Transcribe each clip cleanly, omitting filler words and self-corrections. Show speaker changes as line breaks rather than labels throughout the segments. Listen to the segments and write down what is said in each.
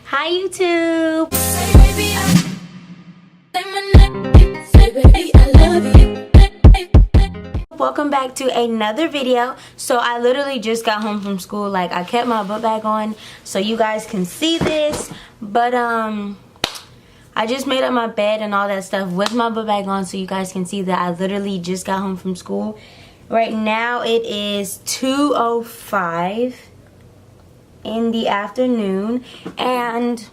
Hi YouTube! Welcome back to another video. So I literally just got home from school. Like, I kept my book bag on so you guys can see this. But I just made up my bed and all that stuff with my book bag on so you guys can see that I literally just got home from school. Right now it is 2:05 in the afternoon and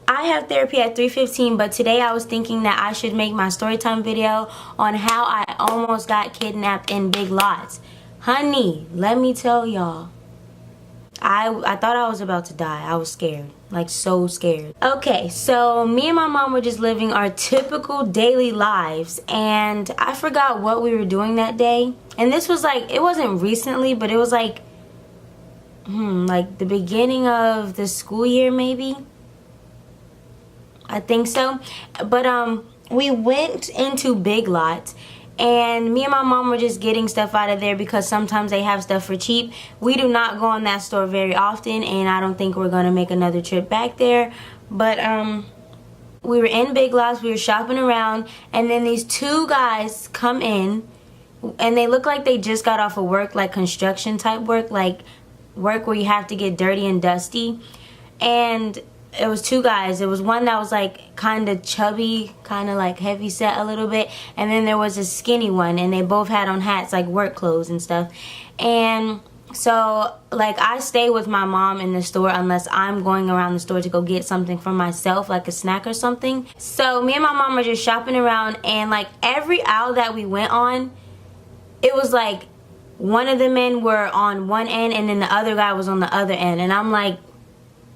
I have therapy at 3:15, but today I was thinking that I should make my story time video on how I almost got kidnapped in Big Lots. Honey, let me tell y'all, I thought I was about to die. I was scared, like so scared. Okay, so me and my mom were just living our typical daily lives, and I forgot what we were doing that day. And this was like, it wasn't recently, but it was like the beginning of the school year maybe. I think so. But we went into Big Lots and me and my mom were just getting stuff out of there because sometimes they have stuff for cheap. We do not go in that store very often and I don't think we're gonna make another trip back there. But we were in Big Lots, we were shopping around, and then these two guys come in and they look like they just got off of work, like construction type work, like work where you have to get dirty and dusty. And it was two guys. It was one that was like kind of chubby, kind of like heavy set a little bit, and then there was a skinny one, and they both had on hats, like work clothes and stuff. And so like I stay with my mom in the store unless I'm going around the store to go get something for myself, like a snack or something. So me and my mom were just shopping around, and like every aisle that we went on, it was like one of the men were on one end and then the other guy was on the other end. And I'm like,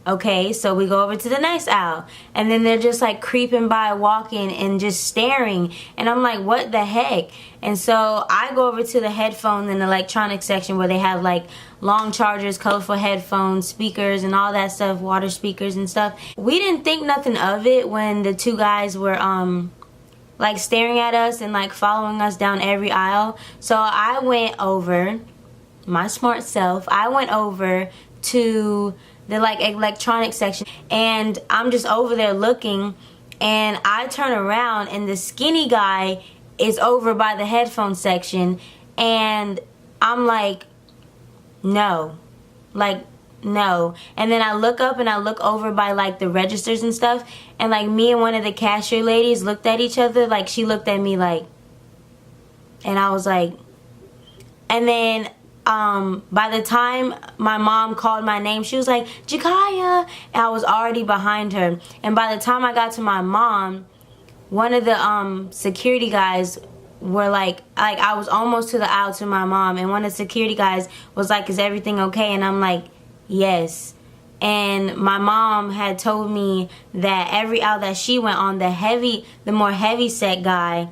okay, so we go over to the next aisle, and then they're just like creeping by, walking and just staring, and I'm like, what the heck? And so I go over to the headphone and electronics section where they have like long chargers, colorful headphones, speakers and all that stuff, water speakers and stuff. We didn't think nothing of it when the two guys were like staring at us and like following us down every aisle. So I went over, my smart self, I went over to the like electronic section, and I'm just over there looking, and I turn around and the skinny guy is over by the headphone section, and I'm like, no, like no. And then I look up and I look over by like the registers and stuff, and like me and one of the cashier ladies looked at each other, like she looked at me like, and I was like, and then by the time my mom called my name, she was like, Jakiyah, and I was already behind her. And by the time I got to my mom, one of the security guys were like I was almost to the aisle to my mom, and one of the security guys was like, is everything okay? And I'm like, yes. And my mom had told me that every aisle that she went on, the more heavy set guy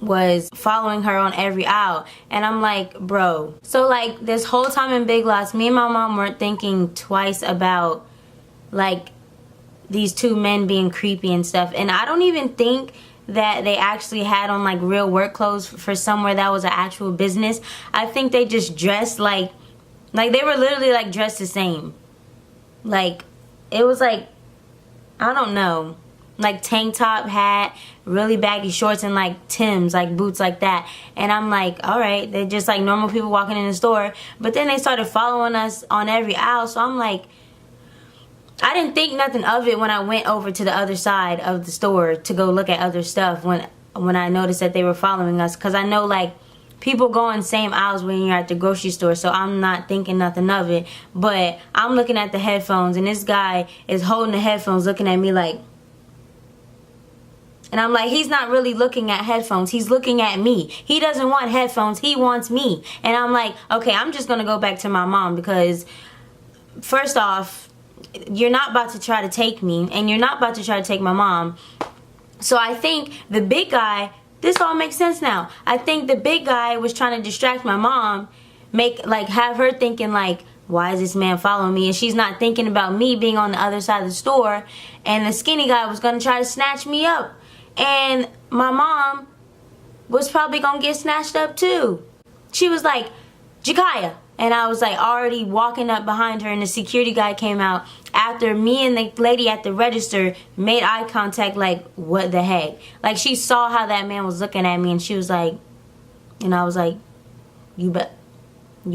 was following her on every aisle. And I'm like, bro. So like this whole time in Big Lots, me and my mom weren't thinking twice about like these two men being creepy and stuff. And I don't even think that they actually had on like real work clothes for somewhere that was an actual business. I think they just dressed like they were literally like dressed the same. Like it was like, I don't know, like tank top, hat, really baggy shorts, and like Timbs, like boots like that. And I'm like, all right, they're just like normal people walking in the store. But then they started following us on every aisle, so I'm like, I didn't think nothing of it when I went over to the other side of the store to go look at other stuff when I noticed that they were following us, because I know like people go in same aisles when you're at the grocery store, so I'm not thinking nothing of it. But I'm looking at the headphones, and this guy is holding the headphones looking at me like, and I'm like, he's not really looking at headphones. He's looking at me. He doesn't want headphones. He wants me. And I'm like, okay, I'm just going to go back to my mom, because first off, you're not about to try to take me, and you're not about to try to take my mom. So I think the big guy, this all makes sense now. I think the big guy was trying to distract my mom, have her thinking like, why is this man following me? And she's not thinking about me being on the other side of the store, and the skinny guy was going to try to snatch me up. And my mom was probably gonna get snatched up too. She was like, Jakiyah. And I was like already walking up behind her, and the security guy came out after me and the lady at the register made eye contact, like, what the heck? Like, she saw how that man was looking at me, and she was like, and I was like, you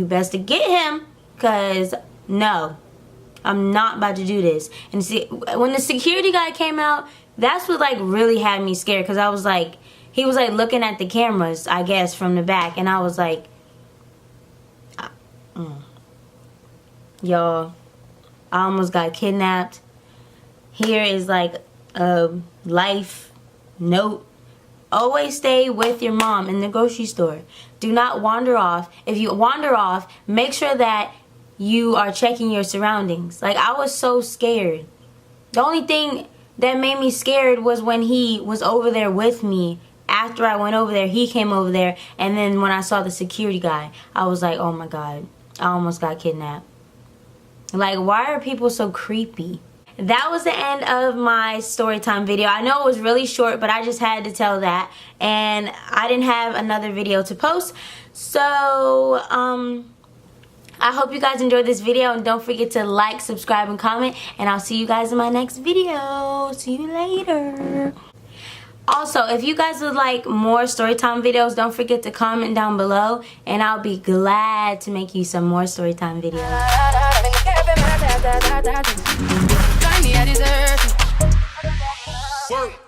best to get him, because no, I'm not about to do this. And see, when the security guy came out, that's what like really had me scared, because I was like, he was like looking at the cameras, I guess, from the back, and I was like, y'all, I almost got kidnapped. Here is like a life note. Always stay with your mom in the grocery store. Do not wander off. If you wander off, make sure that you are checking your surroundings. Like, I was so scared. The only thing that made me scared was when he was over there with me. After I went over there, he came over there, and then when I saw the security guy, I was like, oh my God, I almost got kidnapped. Like, why are people so creepy? That was the end of my story time video. I know it was really short, but I just had to tell that, and I didn't have another video to post. So, I hope you guys enjoyed this video, and don't forget to like, subscribe, and comment, and I'll see you guys in my next video. See you later. Also, if you guys would like more storytime videos, don't forget to comment down below, and I'll be glad to make you some more storytime videos. Work.